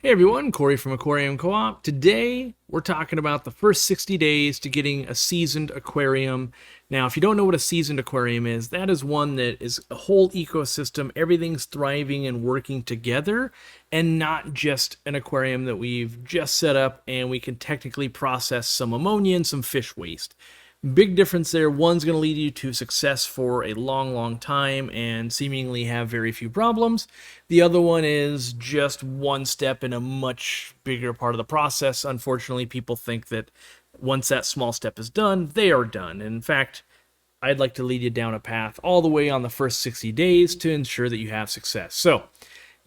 Hey everyone, Cory from Aquarium Co-op. Today we're talking about the first 60 days to getting a seasoned aquarium. Now, if you don't know what a seasoned aquarium is, that is one that is a whole ecosystem. Everything's thriving and working together, and not just an aquarium that we've just set up and we can technically process some ammonia and some fish waste. Big difference there. One's going to lead you to success for a long, long time and seemingly have very few problems. The other one is just one step in a much bigger part of the process. Unfortunately, people think that once that small step is done, they are done. In fact, I'd like to lead you down a path all the way on the first 60 days to ensure that you have success. So,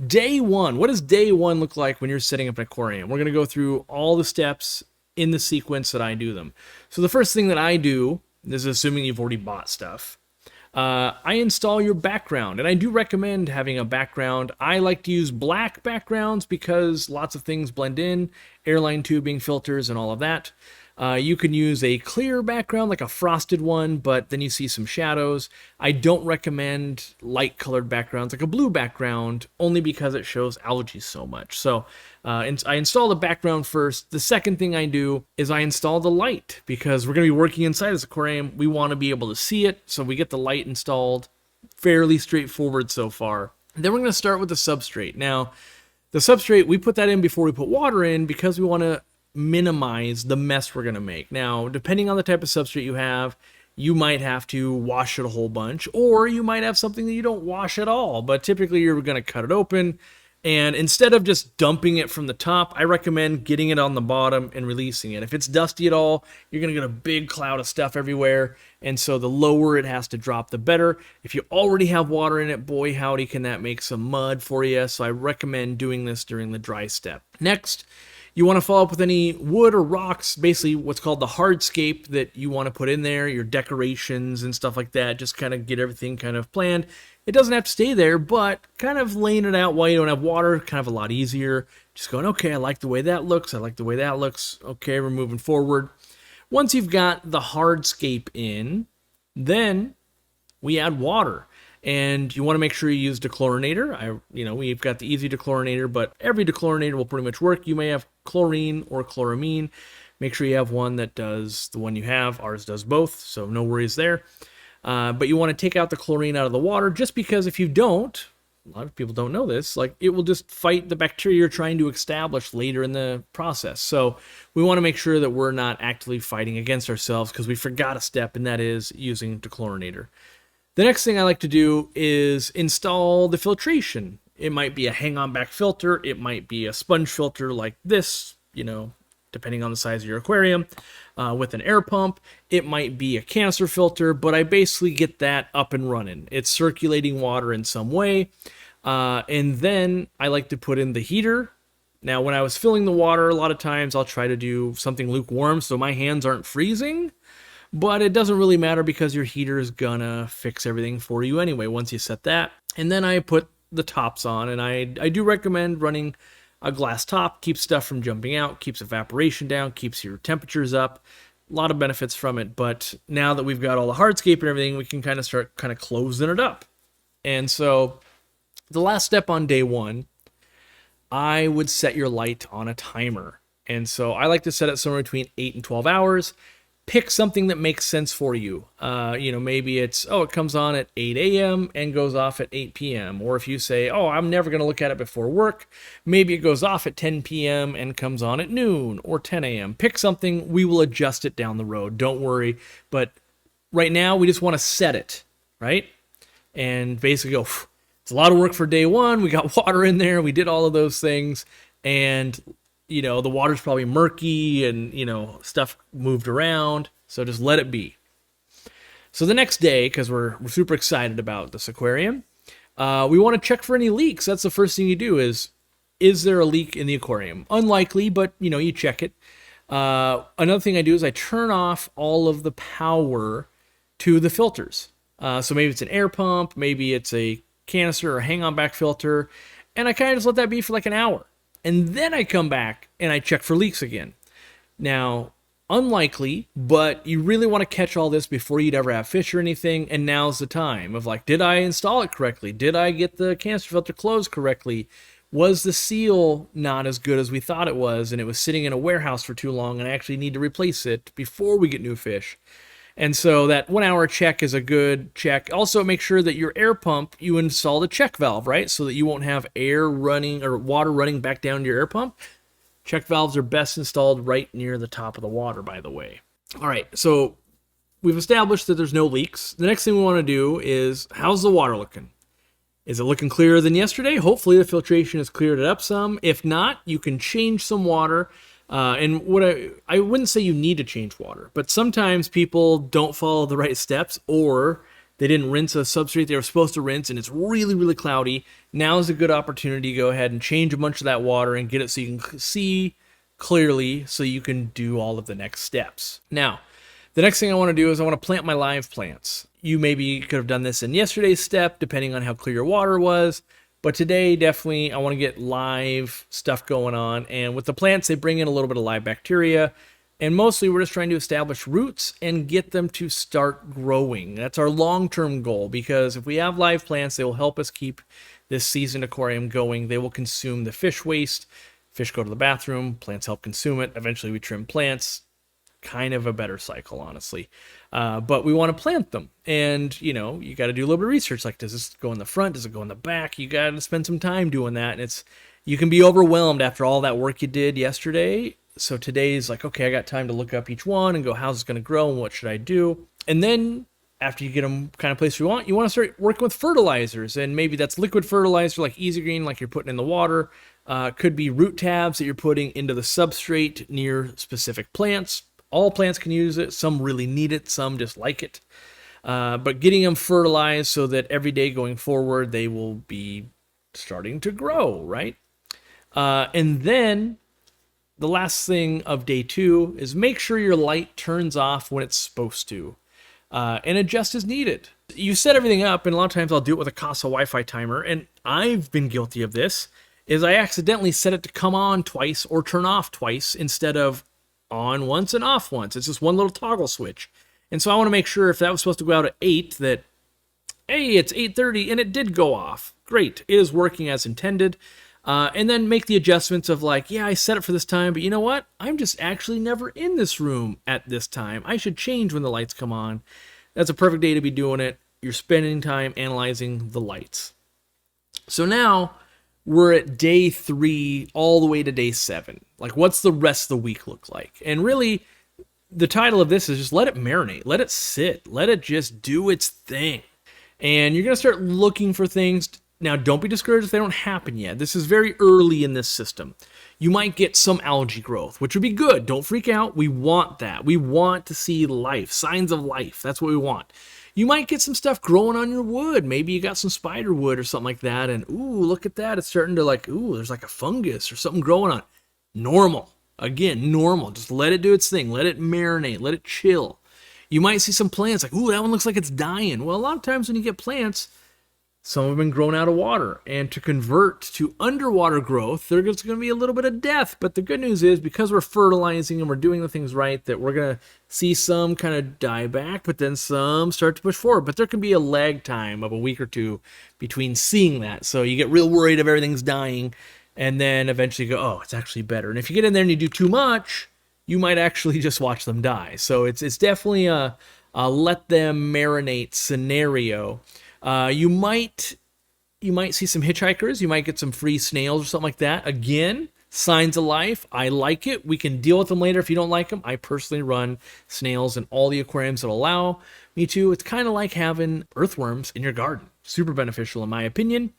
day one, what does day one look like when you're setting up an aquarium? We're going to go through all the steps in the sequence that I do them. So the first thing that I do, this is assuming you've already bought stuff, I install your background, and I do recommend having a background. I like to use black backgrounds because lots of things blend in, airline tubing, filters, and all of that. You can use a clear background, like a frosted one, but then you see some shadows. I don't recommend light colored backgrounds, like a blue background, only because it shows algae so much. So I install the background first. The second thing I do is I install the light, because we're going to be working inside this aquarium. We want to be able to see it, so we get the light installed. Fairly straightforward so far. Then we're going to start with the substrate. Now, the substrate, we put that in before we put water in because we want to minimize the mess we're going to make. Now, depending on the type of substrate you have, you might have to wash it a whole bunch, or you might have something that you don't wash at all, but typically you're going to cut it open, and instead of just dumping it from the top, I recommend getting it on the bottom and releasing it. If it's dusty at all, you're going to get a big cloud of stuff everywhere, and so the lower it has to drop, the better. If you already have water in it, boy howdy can that make some mud for you, so I recommend doing this during the dry step. Next, you want to follow up with any wood or rocks, basically what's called the hardscape that you want to put in there, your decorations and stuff like that. Just kind of get everything kind of planned. It doesn't have to stay there, but kind of laying it out while you don't have water, kind of a lot easier. Just going, okay, I like the way that looks. I like the way that looks. Okay, we're moving forward. Once you've got the hardscape in, then we add water. And you want to make sure you use dechlorinator. We've got the easy dechlorinator, but every dechlorinator will pretty much work. You may have chlorine or chloramine. Make sure you have one that does the one you have. Ours does both, so no worries there. But you want to take out the chlorine out of the water, just because if you don't, a lot of people don't know this, like it will just fight the bacteria you're trying to establish later in the process. So we want to make sure that we're not actively fighting against ourselves because we forgot a step, and that is using dechlorinator. The next thing I like to do is install the filtration. It might be a hang-on back filter. It might be a sponge filter like this, depending on the size of your aquarium, with an air pump. It might be a canister filter, but I basically get that up and running. It's circulating water in some way. And then I like to put in the heater. Now, when I was filling the water, a lot of times I'll try to do something lukewarm so my hands aren't freezing. But it doesn't really matter because your heater is gonna fix everything for you anyway once you set that. And then I put the tops on, and I do recommend running a glass top. Keeps stuff from jumping out, keeps evaporation down, keeps your temperatures up. A lot of benefits from it, but now that we've got all the hardscape and everything, we can kind of start closing it up. And so the last step on day one, I would set your light on a timer. And so I like to set it somewhere between 8 and 12 hours. Pick something that makes sense for you. Maybe it's, it comes on at 8 a.m. and goes off at 8 p.m. Or if you say, I'm never going to look at it before work, maybe it goes off at 10 p.m. and comes on at noon or 10 a.m. Pick something. We will adjust it down the road. Don't worry. But right now, we just want to set it, right? And basically go, it's a lot of work for day one. We got water in there. We did all of those things. And the water's probably murky and, stuff moved around. So just let it be. So the next day, because we're super excited about this aquarium, we want to check for any leaks. That's the first thing you do is there a leak in the aquarium? Unlikely, but, you check it. Another thing I do is I turn off all of the power to the filters. So maybe it's an air pump, maybe it's a canister or hang-on back filter, and I kind of just let that be for like an hour. And then I come back and I check for leaks again. Now, unlikely, but you really want to catch all this before you'd ever have fish or anything, and now's the time of did I install it correctly? Did I get the canister filter closed correctly? Was the seal not as good as we thought it was, and it was sitting in a warehouse for too long, and I actually need to replace it before we get new fish? And so that 1 hour check is a good check. Also, make sure that your air pump, you install the check valve, right? So that you won't have air running or water running back down to your air pump. Check valves are best installed right near the top of the water, by the way. All right, so we've established that there's no leaks. The next thing we want to do is, how's the water looking? Is it looking clearer than yesterday? Hopefully the filtration has cleared it up some. If not, you can change some water. And what I wouldn't say you need to change water, but sometimes people don't follow the right steps, or they didn't rinse a substrate they were supposed to rinse and it's really, really cloudy. Now is a good opportunity to go ahead and change a bunch of that water and get it so you can see clearly so you can do all of the next steps. Now, the next thing I want to do is I want to plant my live plants. You maybe could have done this in yesterday's step, depending on how clear your water was. But today, definitely, I want to get live stuff going on. And with the plants, they bring in a little bit of live bacteria. And mostly, we're just trying to establish roots and get them to start growing. That's our long-term goal, because if we have live plants, they will help us keep this seasoned aquarium going. They will consume the fish waste. Fish go to the bathroom, plants help consume it. Eventually, we trim plants. Kind of a better cycle, honestly. But we want to plant them. And, you got to do a little bit of research. Like, does this go in the front? Does it go in the back? You got to spend some time doing that. And you can be overwhelmed after all that work you did yesterday. So today's like, okay, I got time to look up each one and go, how's it going to grow and what should I do? And then after you get them kind of place you want to start working with fertilizers. And maybe that's liquid fertilizer like Easy Green, like you're putting in the water. Could be root tabs that you're putting into the substrate near specific plants. All plants can use it. Some really need it. Some just like it. But getting them fertilized so that every day going forward, they will be starting to grow, right? And then the last thing of day 2 is make sure your light turns off when it's supposed to, and adjust as needed. You set everything up, and a lot of times I'll do it with a Casa Wi-Fi timer, and I've been guilty of this, is I accidentally set it to come on twice or turn off twice instead of on once and off once. It's just one little toggle switch. And so I want to make sure if that was supposed to go out at 8 that, hey, it's 8:30 and it did go off. Great, it is working as intended. And then make the adjustments of like, yeah, I set it for this time, but you know what? I'm just actually never in this room at this time. I should change when the lights come on. That's a perfect day to be doing it. You're spending time analyzing the lights. So now we're at day 3 all the way to day 7. Like, what's the rest of the week look like? And really, the title of this is just let it marinate. Let it sit. Let it just do its thing. And you're going to start looking for things. Now, don't be discouraged if they don't happen yet. This is very early in this system. You might get some algae growth, which would be good. Don't freak out. We want that. We want to see life, signs of life. That's what we want. You might get some stuff growing on your wood. Maybe you got some spider wood or something like that. And, ooh, look at that. It's starting to like, ooh, there's like a fungus or something growing on. Normal. Again, normal. Just let it do its thing. Let it marinate. Let it chill. You might see some plants like, ooh, that one looks like it's dying. Well, a lot of times when you get plants, some have been grown out of water. And to convert to underwater growth, there's going to be a little bit of death. But the good news is, because we're fertilizing and we're doing the things right, that we're going to see some kind of die back, but then some start to push forward. But there can be a lag time of a week or two between seeing that. So you get real worried if everything's dying, and then eventually you go, oh, it's actually better. And if you get in there and you do too much, you might actually just watch them die. So it's definitely a let them marinate scenario. You might see some hitchhikers. You might get some free snails or something like that. Again, signs of life. I like it. We can deal with them later if you don't like them. I personally run snails in all the aquariums that allow me to. It's kind of like having earthworms in your garden. Super beneficial in my opinion.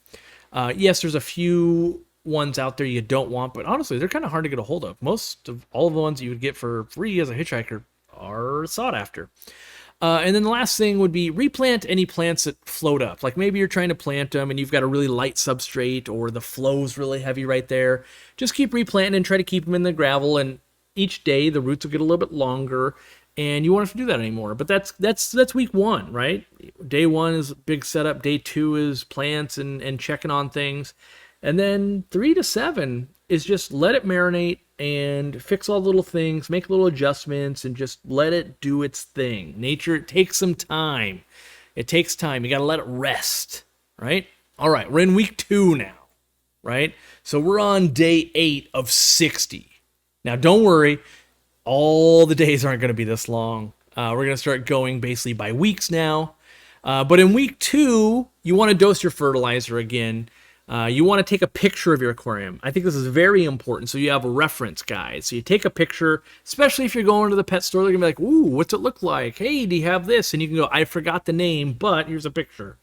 Yes, there's a few ones out there you don't want, but honestly, they're kind of hard to get a hold of. Most of all of the ones you would get for free as a hitchhiker are sought after. And then the last thing would be replant any plants that float up. Like maybe you're trying to plant them and you've got a really light substrate or the flow's really heavy right there. Just keep replanting and try to keep them in the gravel. And each day the roots will get a little bit longer and you won't have to do that anymore. But that's week 1, right? Day 1 is big setup. Day 2 is plants and checking on things. And then 3 to 7 is just let it marinate and fix all the little things, make little adjustments, and just let it do its thing. Nature, it takes some time. It takes time. You got to let it rest, right? All right, we're in week 2 now, right? So we're on day 8 of 60. Now, don't worry, all the days aren't going to be this long. We're going to start going basically by weeks now. But in week 2, you want to dose your fertilizer again. You want to take a picture of your aquarium. I think this is very important, so you have a reference guide. So you take a picture, especially if you're going to the pet store, they're going to be like, ooh, what's it look like? Hey, do you have this? And you can go, I forgot the name, but here's a picture.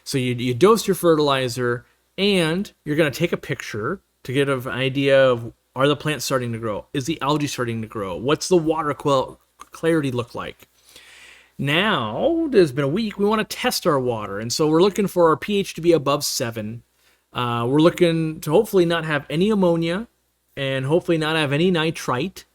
So you dose your fertilizer, and you're going to take a picture to get an idea of, are the plants starting to grow? Is the algae starting to grow? What's the water clarity look like? Now, there's been a week, we want to test our water. And so we're looking for our pH to be above 7. We're looking to hopefully not have any ammonia and hopefully not have any nitrite.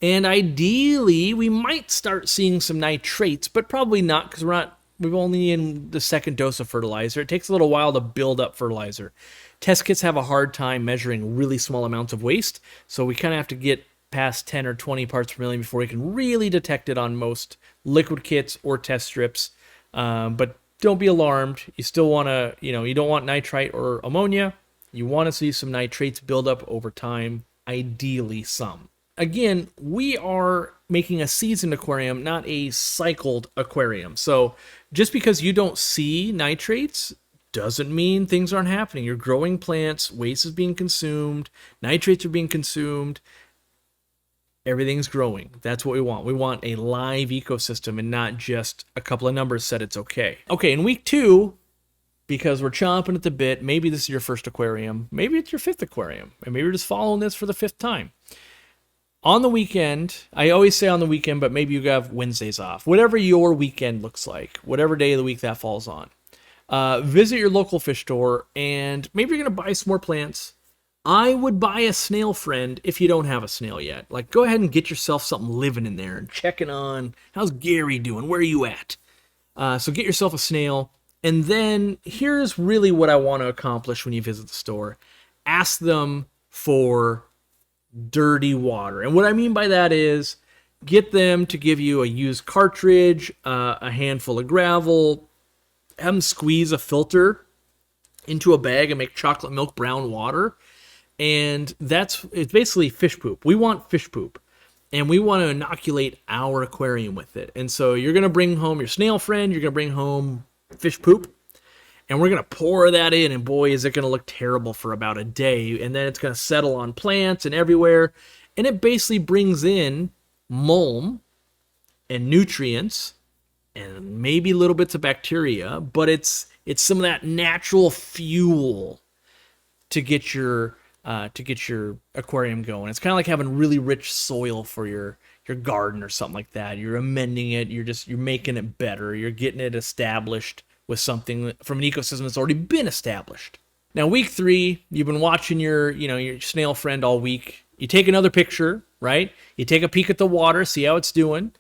And ideally, we might start seeing some nitrates, but probably not because we've only in the second dose of fertilizer. It takes a little while to build up fertilizer. Test kits have a hard time measuring really small amounts of waste, so we kind of have to get past 10 or 20 parts per million before we can really detect it on most liquid kits or test strips. But don't be alarmed. You still want to, you don't want nitrite or ammonia. You want to see some nitrates build up over time, ideally some. Again, we are making a seasoned aquarium, not a cycled aquarium. So just because you don't see nitrates doesn't mean things aren't happening. You're growing plants, waste is being consumed, nitrates are being consumed. Everything's growing. That's what we want. We want a live ecosystem and not just a couple of numbers said it's okay. Okay, in week 2, because we're chomping at the bit, maybe this is your first aquarium, maybe it's your 5th aquarium, and maybe you're just following this for the 5th time. On the weekend, I always say on the weekend, but maybe you have Wednesdays off. Whatever your weekend looks like, whatever day of the week that falls on. Visit your local fish store, and maybe you're going to buy some more plants. I would buy a snail friend if you don't have a snail yet. Like, go ahead and get yourself something living in there and checking on, how's Gary doing? Where are you at? So get yourself a snail. And then here's really what I want to accomplish when you visit the store. Ask them for dirty water. And what I mean by that is get them to give you a used cartridge, a handful of gravel, have them squeeze a filter into a bag and make chocolate milk brown water. And it's basically fish poop. We want fish poop, and we want to inoculate our aquarium with it. And so you're going to bring home your snail friend, you're going to bring home fish poop, and we're going to pour that in, and boy, is it going to look terrible for about a day, and then it's going to settle on plants and everywhere, and it basically brings in mulm and nutrients and maybe little bits of bacteria, but it's some of that natural fuel to get your aquarium going. It's kind of like having really rich soil for your garden or something like that. You're amending it. You're making it better. You're getting it established with something from an ecosystem that's already been established. Now, week 3, you've been watching your snail friend all week. You take another picture, right? You take a peek at the water, see how it's doing,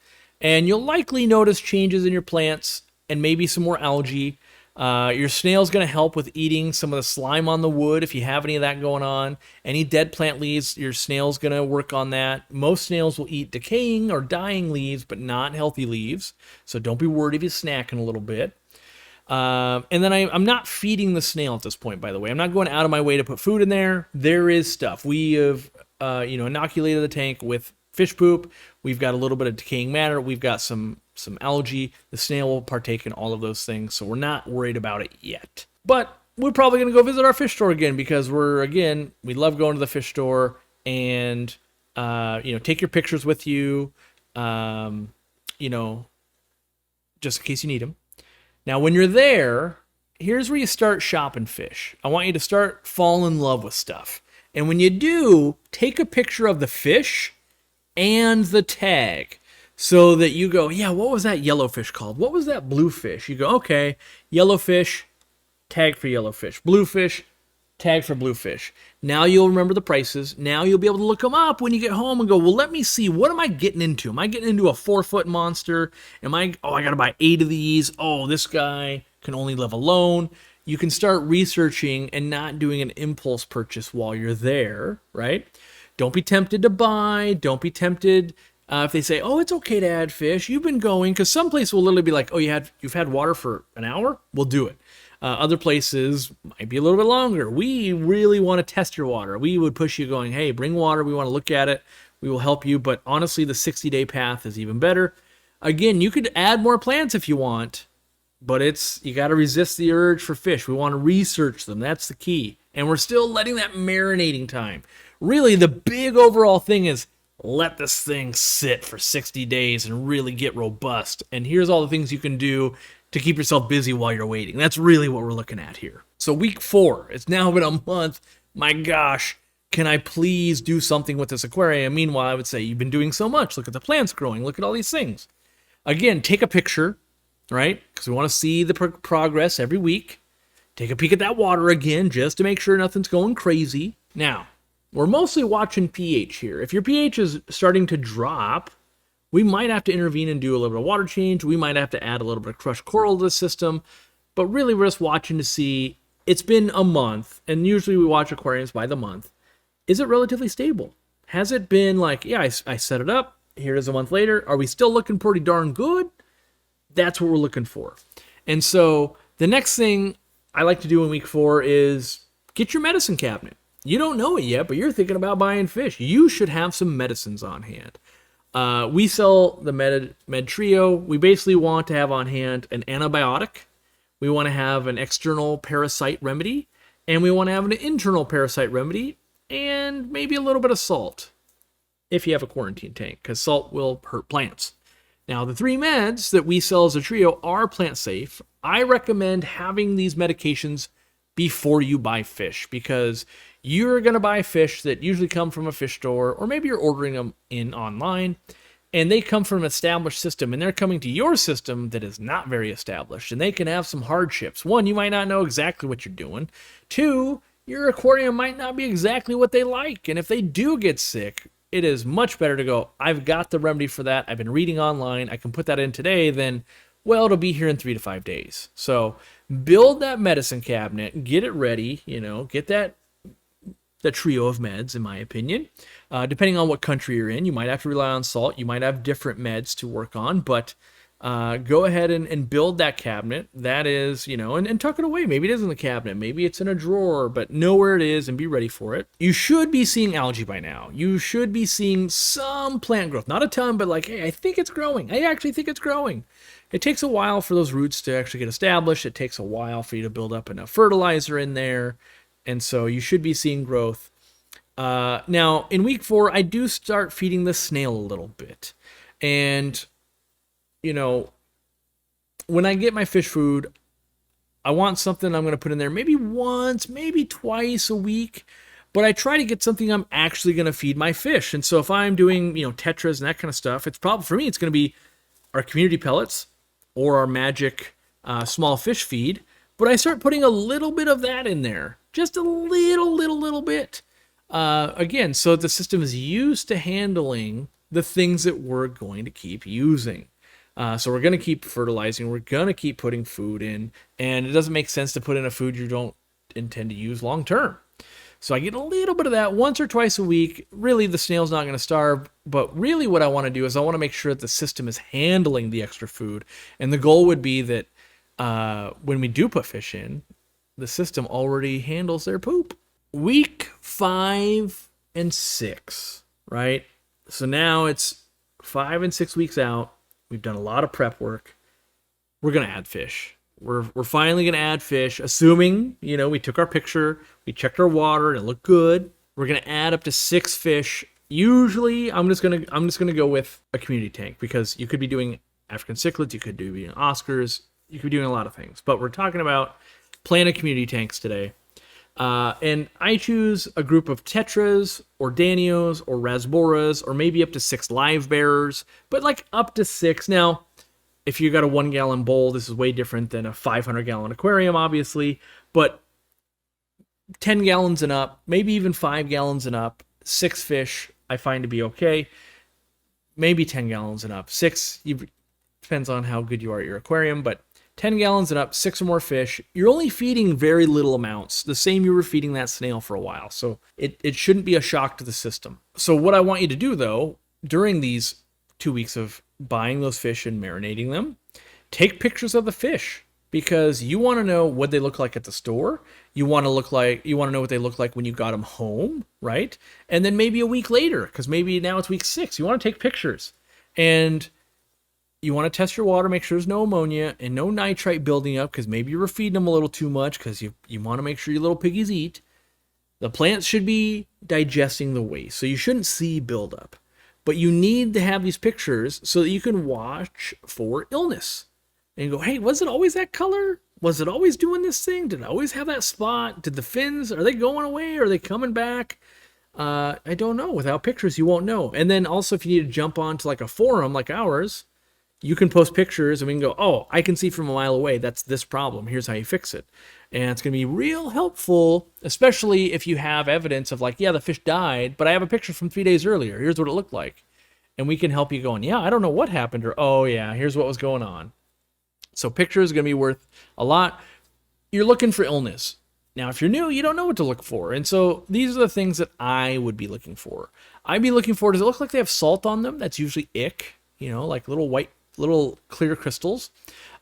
and you'll likely notice changes in your plants and maybe some more algae. Your snail's going to help with eating some of the slime on the wood if you have any of that going on. Any dead plant leaves, your snail's going to work on that. Most snails will eat decaying or dying leaves, but not healthy leaves. So don't be worried if you're snacking a little bit. And then I'm not feeding the snail at this point, by the way. I'm not going out of my way to put food in there. There is stuff. We have inoculated the tank with fish poop. We've got a little bit of decaying matter. We've got some algae. The snail will partake in all of those things, so we're not worried about it yet. But we're probably going to go visit our fish store again because we love going to the fish store and, take your pictures with you, just in case you need them. Now, when you're there, here's where you start shopping fish. I want you to start falling in love with stuff. And when you do, take a picture of the fish and the tag so that you go, yeah, what was that yellowfish called? What was that bluefish? You go, okay, yellowfish, tag for yellowfish. Bluefish, tag for bluefish. Now you'll remember the prices. Now you'll be able to look them up when you get home and go, well, let me see, what am I getting into? Am I getting into a 4-foot monster? I got to buy 8 of these. Oh, this guy can only live alone. You can start researching and not doing an impulse purchase while you're there, right? Don't be tempted to buy. Don't be tempted if they say, oh, it's okay to add fish. You've been going, because some place will literally be like, oh, you've had water for an hour? We'll do it. Other places might be a little bit longer. We really want to test your water. We would push you going, hey, bring water. We want to look at it. We will help you. But honestly, the 60-day path is even better. Again, you could add more plants if you want, but you got to resist the urge for fish. We want to research them. That's the key. And we're still letting that marinating time. Really, the big overall thing is let this thing sit for 60 days and really get robust. And here's all the things you can do to keep yourself busy while you're waiting. That's really what we're looking at here. So week 4, it's now been a month. My gosh, can I please do something with this aquarium? Meanwhile, I would say you've been doing so much. Look at the plants growing. Look at all these things. Again, take a picture, right? Because we want to see the progress every week. Take a peek at that water again, just to make sure nothing's going crazy. Now, we're mostly watching pH here. If your pH is starting to drop, we might have to intervene and do a little bit of water change. We might have to add a little bit of crushed coral to the system. But really, we're just watching to see, it's been a month, and usually we watch aquariums by the month. Is it relatively stable? Has it been like, yeah, I set it up, here it is a month later. Are we still looking pretty darn good? That's what we're looking for. And so the next thing I like to do in week 4 is get your medicine cabinet. You don't know it yet, but you're thinking about buying fish. You should have some medicines on hand. We sell the Med Trio. We basically want to have on hand an antibiotic. We want to have an external parasite remedy. And we want to have an internal parasite remedy. And maybe a little bit of salt if you have a quarantine tank, because salt will hurt plants. Now, the 3 meds that we sell as a trio are plant safe. I recommend having these medications before you buy fish, because you're going to buy fish that usually come from a fish store, or maybe you're ordering them in online, and they come from an established system, and they're coming to your system that is not very established, and they can have some hardships. 1, you might not know exactly what you're doing. 2, your aquarium might not be exactly what they like, and if they do get sick, it is much better to go, I've got the remedy for that. I've been reading online. I can put that in today. Than, well, it'll be here in 3 to 5 days. So build that medicine cabinet. Get it ready. Get that trio of meds, in my opinion. Depending on what country you're in, you might have to rely on salt. You might have different meds to work on. But go ahead and build that cabinet. That is, and tuck it away. Maybe it is in the cabinet. Maybe it's in a drawer, but know where it is and be ready for it. You should be seeing algae by now. You should be seeing some plant growth. Not a ton, but like, hey, I think it's growing. I actually think it's growing. It takes a while for those roots to actually get established. It takes a while for you to build up enough fertilizer in there. And so you should be seeing growth. Now, in week 4, I do start feeding the snail a little bit. And when I get my fish food, I want something I'm going to put in there maybe once, maybe twice a week, but I try to get something I'm actually going to feed my fish. And so if I'm doing, tetras and that kind of stuff, it's probably, for me, it's going to be our community pellets or our magic small fish feed. But I start putting a little bit of that in there, just a little bit. Again, so the system is used to handling the things that we're going to keep using. So we're going to keep fertilizing. We're going to keep putting food in. And it doesn't make sense to put in a food you don't intend to use long term. So I get a little bit of that once or twice a week. Really, the snail's not going to starve. But really what I want to do is I want to make sure that the system is handling the extra food. And the goal would be that when we do put fish in, the system already handles their poop. Week 5 and 6, right? So now it's 5 and 6 weeks out. We've done a lot of prep work. We're going to add fish. We're finally going to add fish, assuming, we took our picture, we checked our water, and it looked good. We're going to add up to 6 fish. Usually, I'm just going to go with a community tank, because you could be doing African cichlids, you could do Oscars, you could be doing a lot of things. But we're talking about planet community tanks today. And I choose a group of tetras or danios or rasboras, or maybe up to 6 live bearers, but like up to 6. Now, if you got a 1 gallon bowl, this is way different than a 500 gallon aquarium, obviously, but 10 gallons and up, maybe even 5 gallons and up, 6 fish, I find to be okay. Maybe 10 gallons and up. 6, depends on how good you are at your aquarium, but 10 gallons and up, 6 or more fish, you're only feeding very little amounts, the same you were feeding that snail for a while. So it shouldn't be a shock to the system. So what I want you to do, though, during these 2 weeks of buying those fish and marinating them, take pictures of the fish. because you want to know what they look like at the store. You want to know what they look like when you got them home, right? And then maybe a week later, because maybe now it's week 6. You want to take pictures, and you want to test your water, make sure there's no ammonia and no nitrite building up, because maybe you were feeding them a little too much, because you want to make sure your little piggies eat. The plants should be digesting the waste, so you shouldn't see buildup. But you need to have these pictures so that you can watch for illness. And go, hey, was it always that color? Was it always doing this thing? Did it always have that spot? Did the fins, are they going away? Are they coming back? I don't know. Without pictures, you won't know. And then also, if you need to jump onto like a forum like ours, you can post pictures and we can go, oh, I can see from a mile away that's this problem. Here's how you fix it. And it's going to be real helpful, especially if you have evidence of like, yeah, the fish died, but I have a picture from 3 days earlier. Here's what it looked like. And we can help you going, yeah, I don't know what happened, or, oh, yeah, here's what was going on. So pictures are going to be worth a lot. You're looking for illness. Now, if you're new, you don't know what to look for. And so these are the things that I would be looking for. I'd be looking for, does it look like they have salt on them? That's usually ick, like little clear crystals.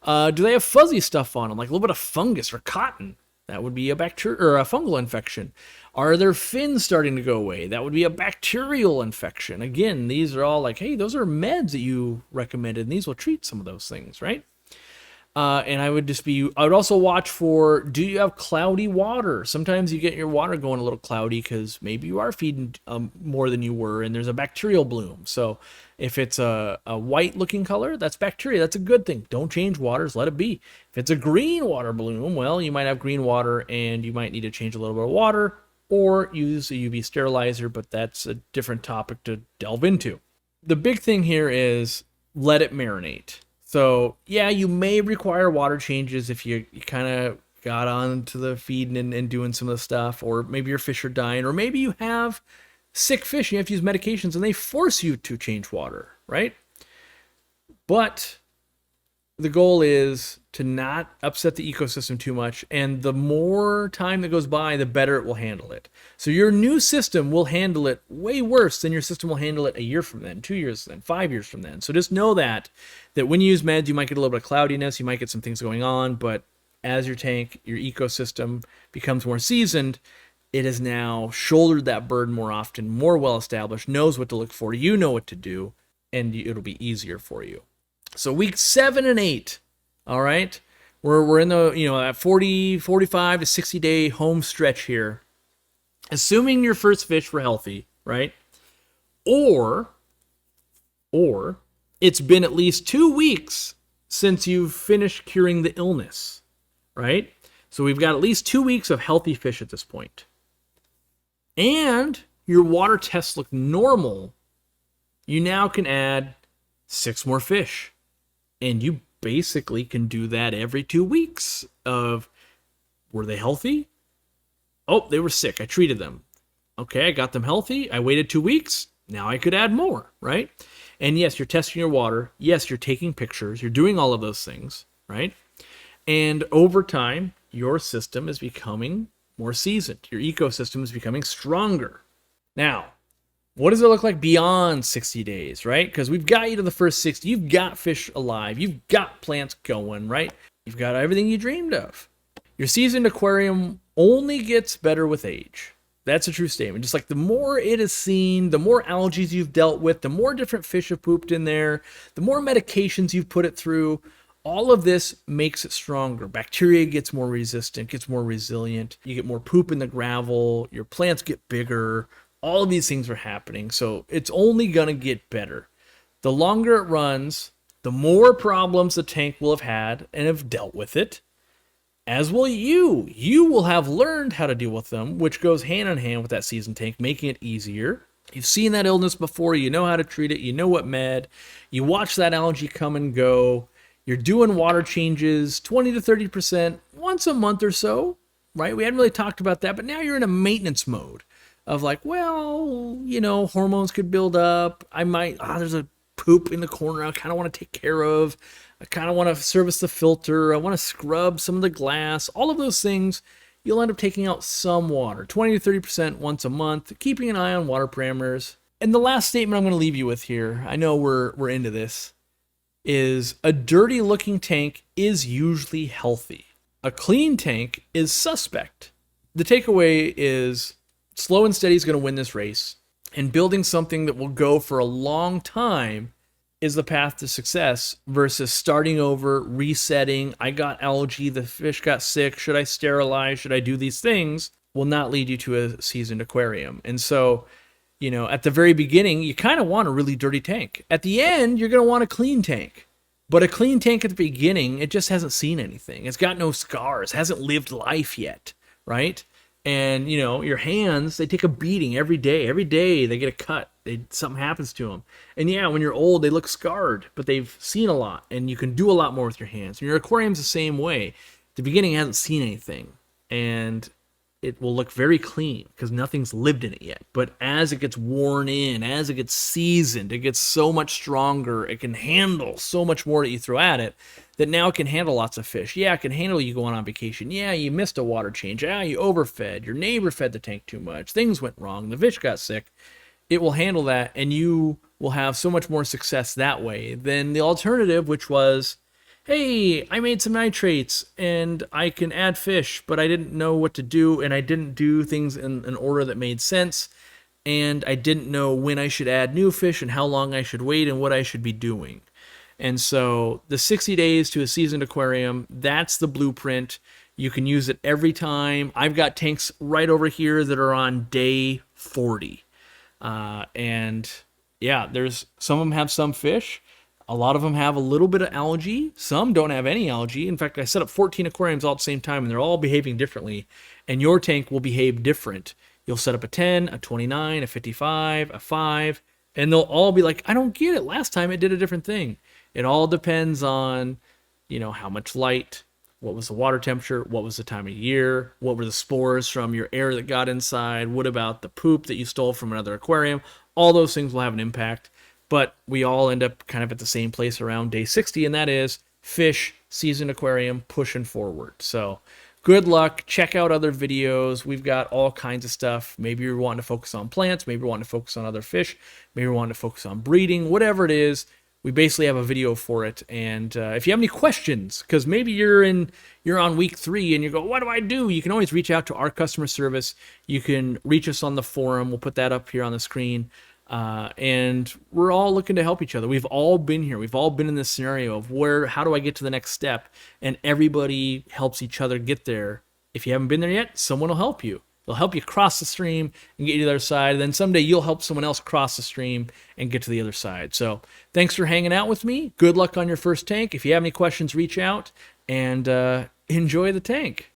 Do they have fuzzy stuff on them, like a little bit of fungus or cotton? That would be a bacteria or a fungal infection. Are their fins starting to go away? That would be a bacterial infection. Again, these are all like, hey, those are meds that you recommended, and these will treat some of those things, right? And I would also watch for, do you have cloudy water? Sometimes you get your water going a little cloudy because maybe you are feeding more than you were, and there's a bacterial bloom. So if it's a white looking color, that's bacteria. That's a good thing. Don't change waters, let it be. If it's a green water bloom, well, you might have green water and you might need to change a little bit of water or use a UV sterilizer, but that's a different topic to delve into. The big thing here is let it marinate. So, yeah, you may require water changes if you kind of got onto the feeding and doing some of the stuff, or maybe your fish are dying, or maybe you have sick fish, you have to use medications, and they force you to change water, right? But the goal is to not upset the ecosystem too much, and the more time that goes by, the better it will handle it. So your new system will handle it way worse than your system will handle it a year from then, 2 years from then, 5 years from then. So just know that when you use meds, you might get a little bit of cloudiness, you might get some things going on, but as your ecosystem becomes more seasoned, it has now shouldered that burden more often, more well-established, knows what to look for, you know what to do, and it'll be easier for you. So week 7 and 8, all right? We're in the, that 40, 45 to 60 day home stretch here. Assuming your first fish were healthy, right? Or it's been at least 2 weeks since you've finished curing the illness, right? So we've got at least 2 weeks of healthy fish at this point. And your water tests look normal. You now can add 6 more fish. And you basically can do that every 2 weeks of, were they healthy? Oh, they were sick. I treated them. Okay, I got them healthy. I waited 2 weeks. Now I could add more, right? And yes, you're testing your water. Yes, you're taking pictures. You're doing all of those things, right? And over time, your system is becoming more seasoned. Your ecosystem is becoming stronger. Now, what does it look like beyond 60 days, right? Because we've got you to the first 60. You've got fish alive. You've got plants going, right? You've got everything you dreamed of. Your seasoned aquarium only gets better with age. That's a true statement. Just like the more it is seen, the more algae you've dealt with, the more different fish have pooped in there, the more medications you've put it through, all of this makes it stronger. Bacteria gets more resistant, gets more resilient. You get more poop in the gravel. Your plants get bigger. All of these things are happening, so it's only going to get better. The longer it runs, the more problems the tank will have had and have dealt with it, as will you. You will have learned how to deal with them, which goes hand in hand with that seasoned tank, making it easier. You've seen that illness before. You know how to treat it. You know what med. You watch that algae come and go. You're doing water changes 20 to 30% once a month or so, right? We hadn't really talked about that, but now you're in a maintenance mode. Of like, well, hormones could build up. I might, there's a poop in the corner I kind of want to take care of. I kind of want to service the filter. I want to scrub some of the glass. All of those things, you'll end up taking out some water, 20 to 30% once a month, keeping an eye on water parameters. And the last statement I'm going to leave you with here, I know we're into this. is a dirty looking tank is usually healthy. A clean tank is suspect. The takeaway is slow and steady is going to win this race, and building something that will go for a long time is the path to success versus starting over, resetting. I got algae, the fish got sick. Should I sterilize? Should I do these things? Will not lead you to a seasoned aquarium. And so, at the very beginning, you kind of want a really dirty tank. At the end, you're going to want a clean tank. But a clean tank at the beginning, it just hasn't seen anything. It's got no scars, hasn't lived life yet, right? And, your hands, they take a beating every day. Every day they get a cut. Something happens to them. And yeah, when you're old, they look scarred, but they've seen a lot, and you can do a lot more with your hands. And your aquarium's the same way. The beginning hasn't seen anything, and it will look very clean because nothing's lived in it yet. But as it gets worn in, as it gets seasoned, it gets so much stronger. It can handle so much more that you throw at it that now it can handle lots of fish. Yeah, it can handle you going on vacation. Yeah, you missed a water change. Yeah, you overfed. Your neighbor fed the tank too much. Things went wrong. The fish got sick. It will handle that, and you will have so much more success that way than the alternative, which was, hey, I made some nitrates and I can add fish, but I didn't know what to do, and I didn't do things in an order that made sense, and I didn't know when I should add new fish and how long I should wait and what I should be doing. And so the 60 days to a seasoned aquarium, that's the blueprint. You can use it every time. I've got tanks right over here that are on day 40. And yeah, some of them have some fish. A lot of them have a little bit of algae. Some don't have any algae. In fact, I set up 14 aquariums all at the same time, and they're all behaving differently. And your tank will behave different. You'll set up a 10, a 29, a 55, a 5, and they'll all be like, I don't get it. Last time it did a different thing. It all depends on, how much light, what was the water temperature, what was the time of year, what were the spores from your air that got inside, what about the poop that you stole from another aquarium. All those things will have an impact. But we all end up kind of at the same place around day 60, and that is fish, seasoned aquarium, pushing forward. So good luck. Check out other videos. We've got all kinds of stuff. Maybe you're wanting to focus on plants. Maybe you're wanting to focus on other fish. Maybe you're wanting to focus on breeding. Whatever it is, we basically have a video for it. And if you have any questions, because maybe you're on week 3 and you go, what do I do? You can always reach out to our customer service. You can reach us on the forum. We'll put that up here on the screen. And we're all looking to help each other. We've all been here. We've all been in this scenario of how do I get to the next step? And everybody helps each other get there. If you haven't been there yet, someone will help you. They'll help you cross the stream and get you to the other side. And then someday you'll help someone else cross the stream and get to the other side. So thanks for hanging out with me. Good luck on your first tank. If you have any questions, reach out and enjoy the tank.